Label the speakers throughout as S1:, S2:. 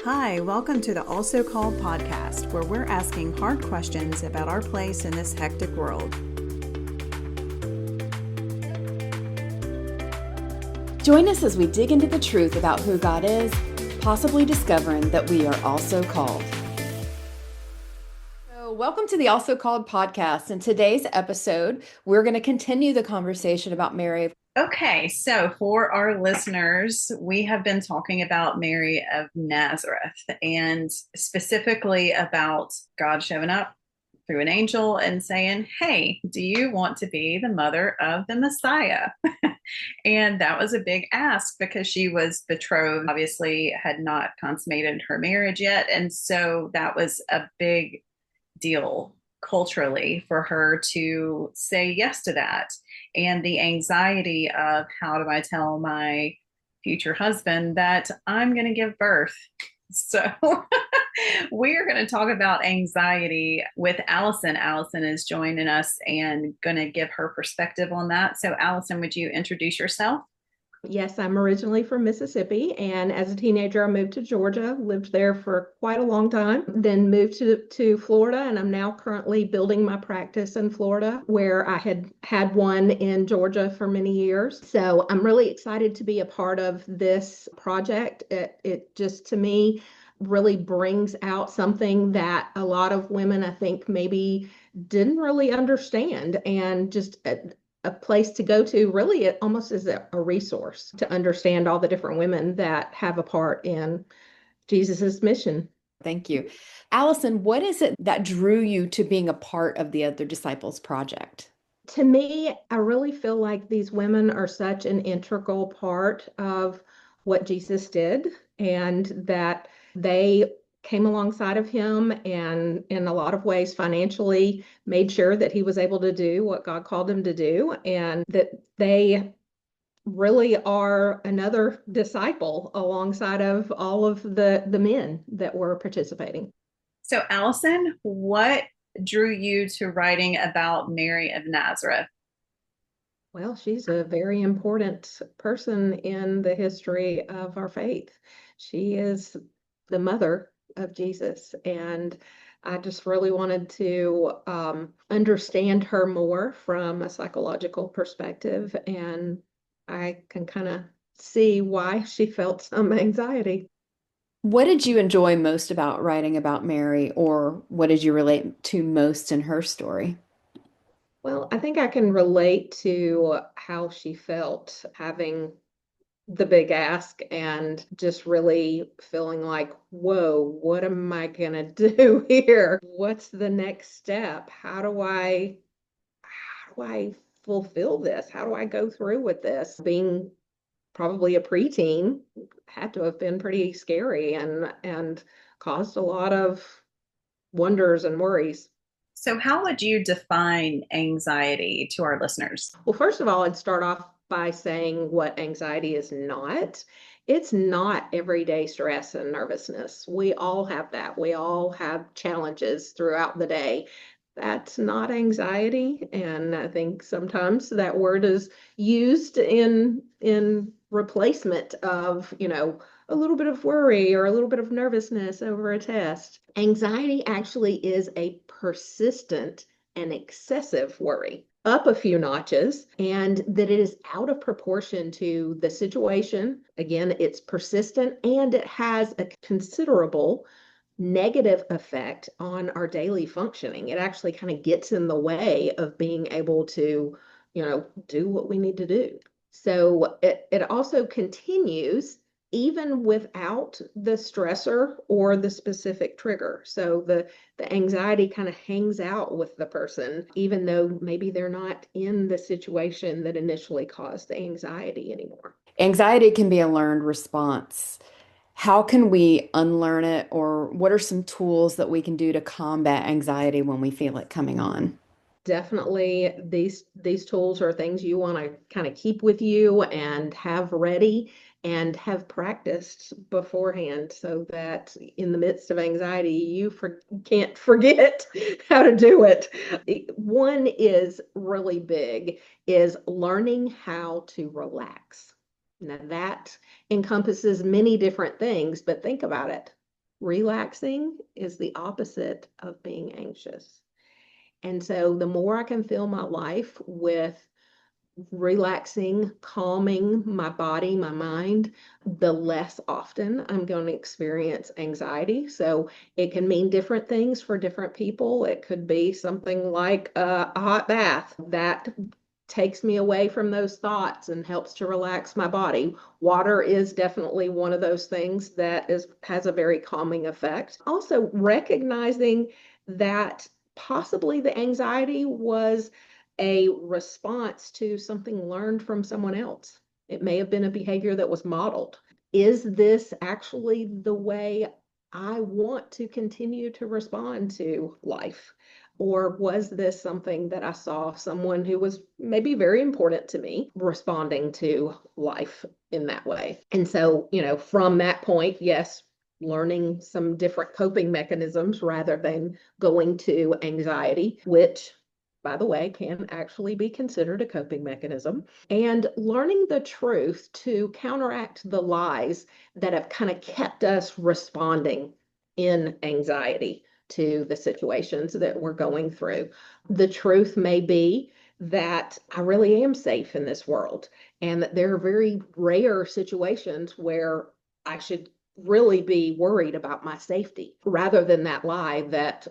S1: Hi, welcome to the Also Called podcast, where we're asking hard questions about our place in this hectic world.
S2: Join us as we dig into the truth about who God is, possibly discovering that we are also called. So, welcome to the Also Called podcast. In today's episode, we're going to continue the conversation about Mary.
S1: Okay, so for our listeners, we have been talking about Mary of Nazareth and specifically about God showing up through an angel and saying, "Hey, do you want to be the mother of the Messiah?" And that was a big ask because she was betrothed, obviously had not consummated her marriage yet. And so that was a big deal culturally for her to say yes to that. And the anxiety of how do I tell my future husband that I'm going to give birth? So we're going to talk about anxiety with Allison. Allison is joining us and going to give her perspective on that. So Allison, would you introduce yourself?
S3: Yes, I'm originally from Mississippi, and as a teenager, I moved to Georgia, lived there for quite a long time, then moved to Florida, and I'm now currently building my practice in Florida, where I had one in Georgia for many years. So I'm really excited to be a part of this project. It just, to me, really brings out something that a lot of women, I think, maybe didn't really understand, and just a place to go to, really it almost is a resource to understand all the different women that have a part in Jesus's mission.
S2: Thank you. Allison, what is it that drew you to being a part of the Other Disciples project?
S3: To me, I really feel like these women are such an integral part of what Jesus did, and that they came alongside of him and in a lot of ways financially made sure that he was able to do what God called him to do, and that they really are another disciple alongside of all of the men that were participating.
S1: So Allison, what drew you to writing about Mary of Nazareth?
S3: Well, she's a very important person in the history of our faith. She is the mother of Jesus, and I just really wanted to understand her more from a psychological perspective, and I can kind of see why she felt some anxiety.
S2: What did you enjoy most about writing about Mary, or what did you relate to most in her story?
S3: Well, I think I can relate to how she felt having the big ask and just really feeling like, whoa, what am I gonna do here? What's the next step? How do I fulfill this? How do I go through with this? Being probably a preteen had to have been pretty scary and caused a lot of wonders and worries.
S1: So, how would you define anxiety to our listeners?
S3: Well, first of all, I'd start off by saying what anxiety is not. It's not everyday stress and nervousness. We all have that. We all have challenges throughout the day. That's not anxiety. And I think sometimes that word is used in replacement of, a little bit of worry or a little bit of nervousness over a test. Anxiety actually is a persistent and excessive worry, up a few notches, and that it is out of proportion to the situation. Again, it's persistent and it has a considerable negative effect on our daily functioning. It actually kind of gets in the way of being able to, do what we need to do. So it also continues even without the stressor or the specific trigger. So the anxiety kind of hangs out with the person, even though maybe they're not in the situation that initially caused the anxiety anymore.
S2: Anxiety can be a learned response. How can we unlearn it, or what are some tools that we can do to combat anxiety when we feel it coming on?
S3: Definitely these tools are things you want to kind of keep with you and have ready and have practiced beforehand, so that in the midst of anxiety you can't forget how to do it. One is really big, is learning how to relax. Now that encompasses many different things, but think about it. Relaxing is the opposite of being anxious. And so the more I can fill my life with relaxing, calming my body, my mind, the less often I'm going to experience anxiety. So it can mean different things for different people. It could be something like a hot bath that takes me away from those thoughts and helps to relax my body. Water is definitely one of those things that has a very calming effect. Also, recognizing that possibly the anxiety was a response to something learned from someone else. It may have been a behavior that was modeled. Is this actually the way I want to continue to respond to life? Or was this something that I saw someone who was maybe very important to me responding to life in that way? And so, from that point, yes, learning some different coping mechanisms rather than going to anxiety, which, by the way, can actually be considered a coping mechanism, and learning the truth to counteract the lies that have kind of kept us responding in anxiety to the situations that we're going through. The truth may be that I really am safe in this world, and that there are very rare situations where I should really be worried about my safety, rather than that lie that,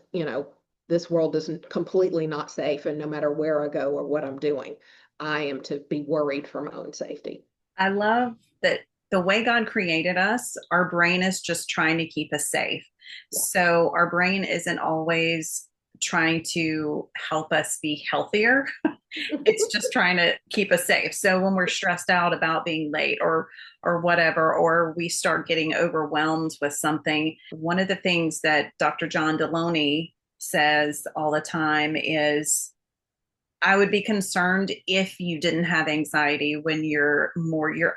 S3: this world isn't completely not safe, and no matter where I go or what I'm doing, I am to be worried for my own safety.
S1: I love that the way God created us, our brain is just trying to keep us safe.
S3: Yeah.
S1: So our brain isn't always trying to help us be healthier. It's just trying to keep us safe. So when we're stressed out about being late or whatever, or we start getting overwhelmed with something, one of the things that Dr. John Deloney says all the time is, I would be concerned if you didn't have anxiety when you're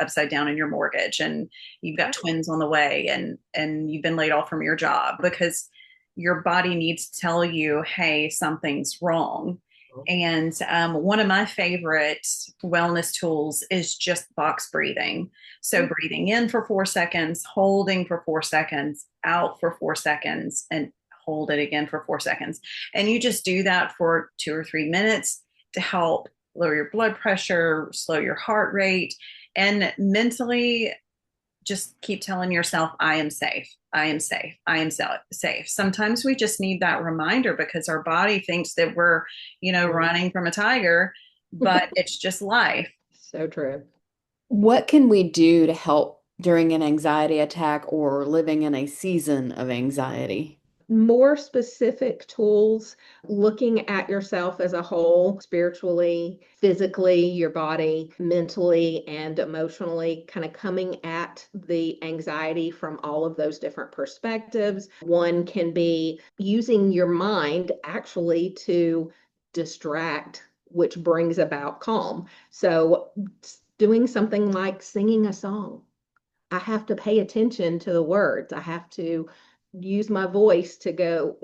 S1: upside down in your mortgage and you've got twins on the way and you've been laid off from your job, because your body needs to tell you, hey, something's wrong. And one of my favorite wellness tools is just box breathing. So breathing in for 4 seconds, holding for 4 seconds, out for 4 seconds, and hold it again for 4 seconds. And you just do that for 2 or 3 minutes to help lower your blood pressure, slow your heart rate, and mentally just keep telling yourself, I am safe. I am safe. I am safe. Sometimes we just need that reminder because our body thinks that we're, running from a tiger, but it's just life.
S3: So true.
S2: What can we do to help during an anxiety attack or living in a season of anxiety?
S3: More specific tools, looking at yourself as a whole, spiritually, physically, your body, mentally, and emotionally, kind of coming at the anxiety from all of those different perspectives. One can be using your mind actually to distract, which brings about calm. So doing something like singing a song. I have to pay attention to the words. I have to use my voice to go,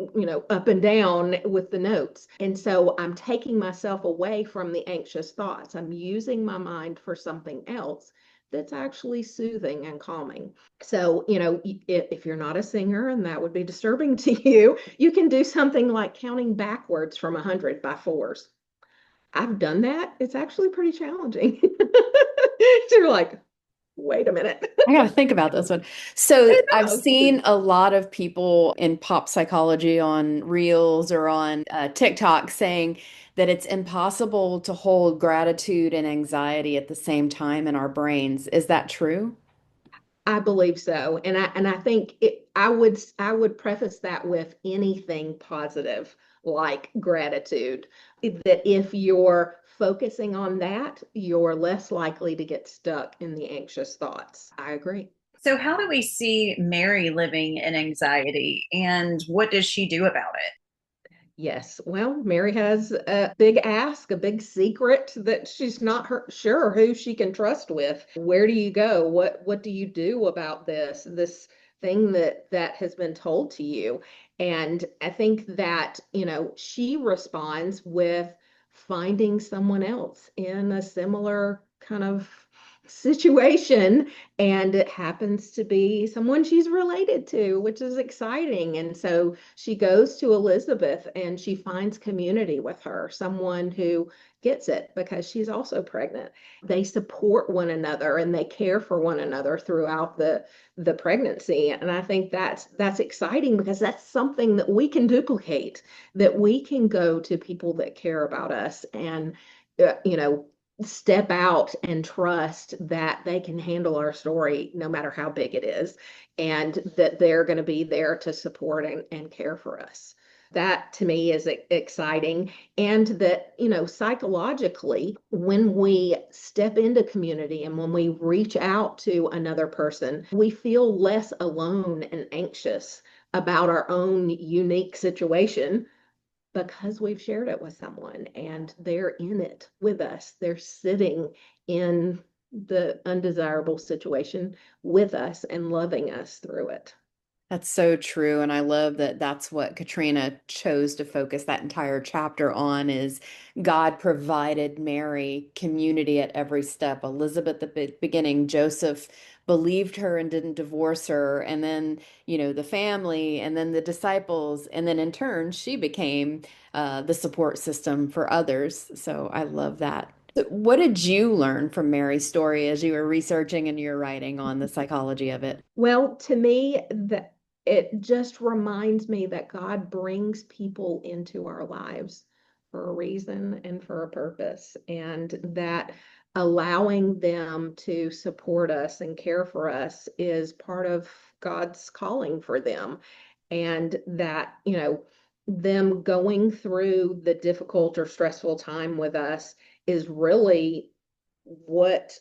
S3: up and down with the notes. And so I'm taking myself away from the anxious thoughts. I'm using my mind for something else that's actually soothing and calming. So, if you're not a singer and that would be disturbing to you, you can do something like counting backwards from 100 by fours. I've done that. It's actually pretty challenging. So you're like, wait a minute.
S2: I got to think about this one. So
S3: I
S2: I've
S3: know.
S2: seen a lot of people in pop psychology on Reels or on TikTok saying that it's impossible to hold gratitude and anxiety at the same time in our brains. Is that true?
S3: I believe so. And I think I would preface that with anything positive like gratitude. That if you're focusing on that, you're less likely to get stuck in the anxious thoughts. I agree.
S1: So how do we see Mary living in anxiety and what does she do about it?
S3: Yes. Well, Mary has a big ask, a big secret that she's not sure who she can trust with. Where do you go? What do you do about this thing that has been told to you? And I think that, she responds with finding someone else in a similar kind of situation, and it happens to be someone she's related to, which is exciting. And so she goes to Elizabeth and she finds community with her, someone who gets it because she's also pregnant. They support one another and they care for one another throughout the pregnancy. And I think that's exciting because that's something that we can duplicate, that we can go to people that care about us and you know, step out and trust that they can handle our story no matter how big it is, and that they're going to be there to support and care for us. That to me is exciting. And that, psychologically, when we step into community and when we reach out to another person, we feel less alone and anxious about our own unique situation because we've shared it with someone and they're in it with us. They're sitting in the undesirable situation with us and loving us through it.
S2: That's so true. And I love that that's what Katrina chose to focus that entire chapter on is God provided Mary community at every step. Elizabeth at the beginning, Joseph believed her and didn't divorce her. And then, the family and then the disciples. And then in turn, she became the support system for others. So I love that. What did you learn from Mary's story as you were researching and you're writing on the psychology of it?
S3: Well, to me, it just reminds me that God brings people into our lives for a reason and for a purpose, and that allowing them to support us and care for us is part of God's calling for them. And that, them going through the difficult or stressful time with us is really what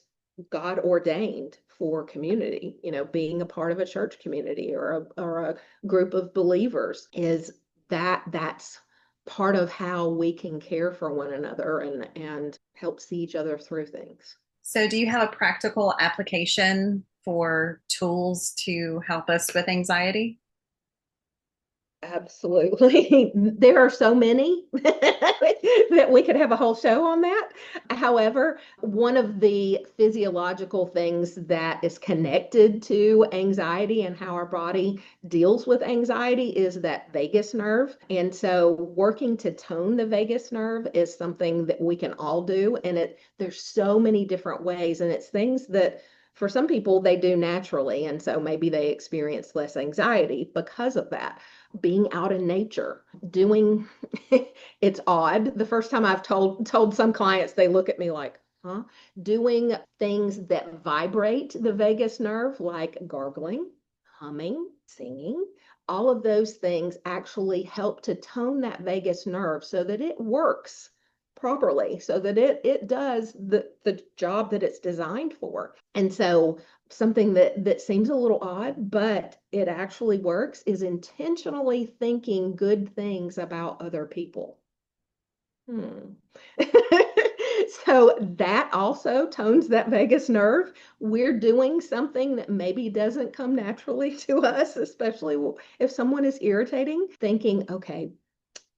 S3: God ordained for community, being a part of a church community or a group of believers is that's part of how we can care for one another and help see each other through things.
S1: So, do you have a practical application for tools to help us with anxiety?
S3: Absolutely. There are so many that we could have a whole show on that. However, one of the physiological things that is connected to anxiety and how our body deals with anxiety is that vagus nerve. And so working to tone the vagus nerve is something that we can all do. And there's so many different ways, and it's things that for some people they do naturally. And so maybe they experience less anxiety because of that. Being out in nature, doing it's odd. The first time I've told some clients, they look at me like, huh? Doing things that vibrate the vagus nerve, like gargling, humming, singing, all of those things actually help to tone that vagus nerve so that it works properly, so that it does the job that it's designed for. And so something that seems a little odd, but it actually works, is intentionally thinking good things about other people. So that also tones that vagus nerve. We're doing something that maybe doesn't come naturally to us, especially if someone is irritating, thinking, okay,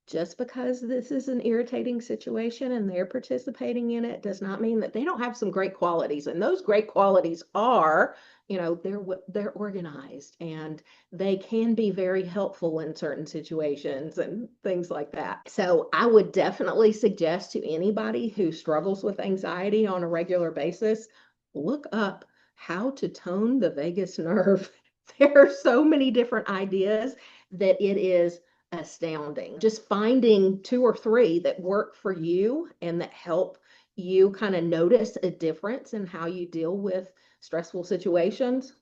S3: just because this is an irritating situation and they're participating in it does not mean that they don't have some great qualities. And those great qualities are, they're organized and they can be very helpful in certain situations and things like that. So I would definitely suggest to anybody who struggles with anxiety on a regular basis, look up how to tone the vagus nerve. There are so many different ideas that it is astounding. Just finding 2 or 3 that work for you and that help you kind of notice a difference in how you deal with stressful situations.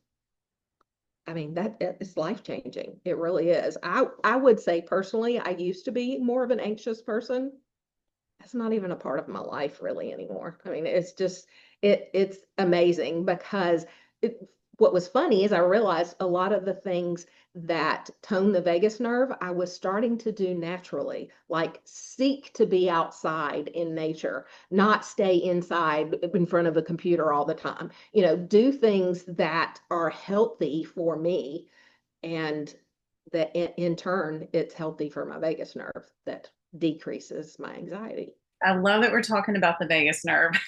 S3: I mean, that is life changing. It really is. I would say personally, I used to be more of an anxious person. That's not even a part of my life really anymore. I mean, it's just it's amazing because what was funny is I realized a lot of the things that tone the vagus nerve, I was starting to do naturally, like seek to be outside in nature, not stay inside in front of a computer all the time. Do things that are healthy for me, and that in turn, it's healthy for my vagus nerve that decreases my anxiety.
S1: I love that we're talking about the vagus nerve.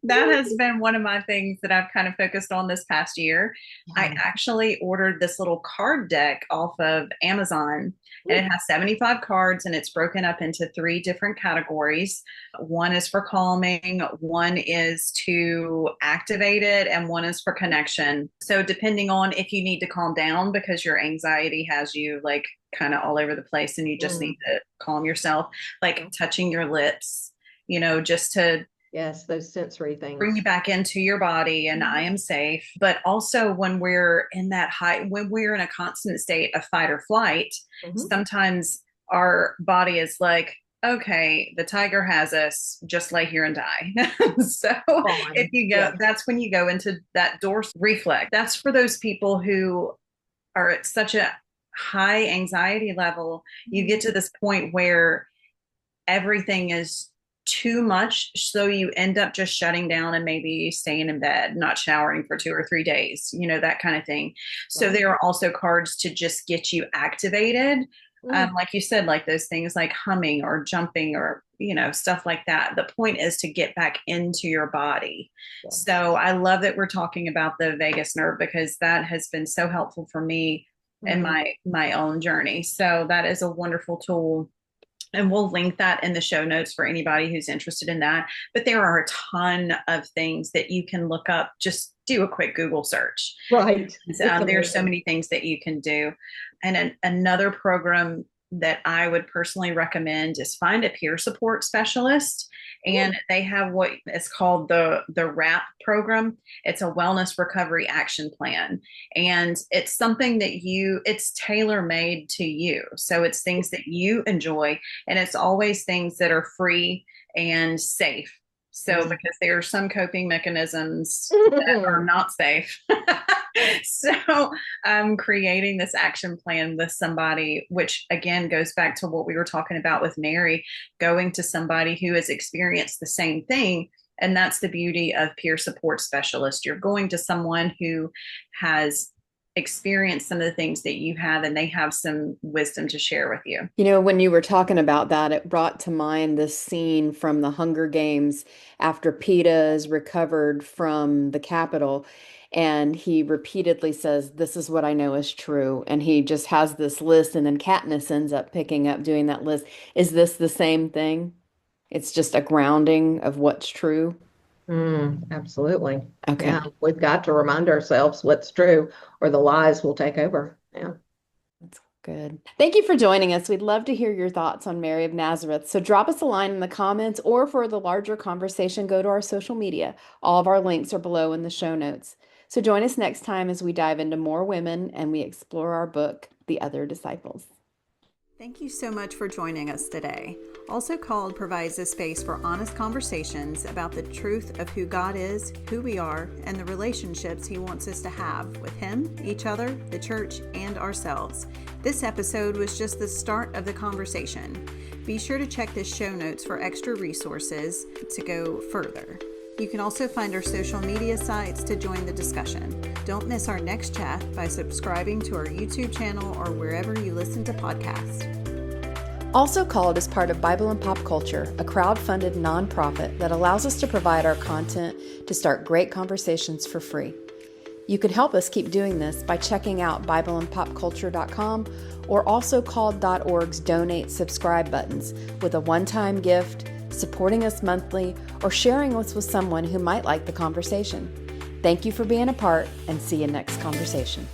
S1: That has been one of my things that I've kind of focused on this past year. I
S3: Yeah.
S1: actually ordered this little card deck off of Amazon, and it has 75 cards, and it's broken up into 3 different categories. One is for calming, one is to activate it, and one is for connection. So depending on if you need to calm down because your anxiety has you like kind of all over the place and you just need to calm yourself, like touching your lips, just to
S3: Yes, those sensory
S1: bring you
S3: things.
S1: back into your body and I am safe. But also when we're in when we're in a constant state of fight or flight, sometimes our body is like, okay, the tiger has us, just lay here and die. So if you go,
S3: Yes.
S1: that's when you go into that dorsal reflex. That's for those people who are at such a high anxiety level. You get to this point where everything is too much, so you end up just shutting down and maybe staying in bed, not showering for 2 or 3 days, that kind of thing. So there are also cards to just get you activated. Like you said, like those things like humming or jumping or stuff like that. The point is to get back into your body.
S3: Yes.
S1: So I love that we're talking about the vagus nerve, because that has been so helpful for me in my own journey. So that is a wonderful tool. And we'll link that in the show notes for anybody who's interested in that. But there are a ton of things that you can look up. Just do a quick Google search.
S3: Right.
S1: There are so many things that you can do. And another program that I would personally recommend is find a peer support specialist. And they have what is called the WRAP program. It's a wellness recovery action plan. And it's something that it's tailor made to you. So it's things that you enjoy, and it's always things that are free and safe. So because there are some coping mechanisms that are not safe. So I'm creating this action plan with somebody, which again goes back to what we were talking about with Mary, going to somebody who has experienced the same thing. And that's the beauty of peer support specialist. You're going to someone who has experienced some of the things that you have, and they have some wisdom to share with you.
S2: When you were talking about that, it brought to mind this scene from the Hunger Games after Peeta is recovered from the Capitol. And he repeatedly says, "This is what I know is true." And he just has this list, and then Katniss ends up picking up doing that list. Is this the same thing? It's just a grounding of what's true.
S3: Absolutely.
S2: Okay.
S3: Yeah, we've got to remind ourselves what's true, or the lies will take over. Yeah.
S2: That's good. Thank you for joining us. We'd love to hear your thoughts on Mary of Nazareth. So drop us a line in the comments, or for the larger conversation, go to our social media. All of our links are below in the show notes. So join us next time as we dive into more women and we explore our book, The Other Disciples.
S1: Thank you so much for joining us today. Also Called provides a space for honest conversations about the truth of who God is, who we are, and the relationships He wants us to have with Him, each other, the church, and ourselves. This episode was just the start of the conversation. Be sure to check the show notes for extra resources to go further. You can also find our social media sites to join the discussion. Don't miss our next chat by subscribing to our YouTube channel or wherever you listen to podcasts.
S2: Also Called is part of Bible and Pop Culture, a crowd-funded nonprofit that allows us to provide our content to start great conversations for free. You can help us keep doing this by checking out BibleandPopCulture.com or AlsoCalled.org's donate subscribe buttons with a one-time gift, supporting us monthly, or sharing us with someone who might like the conversation. Thank you for being a part, and see you next conversation.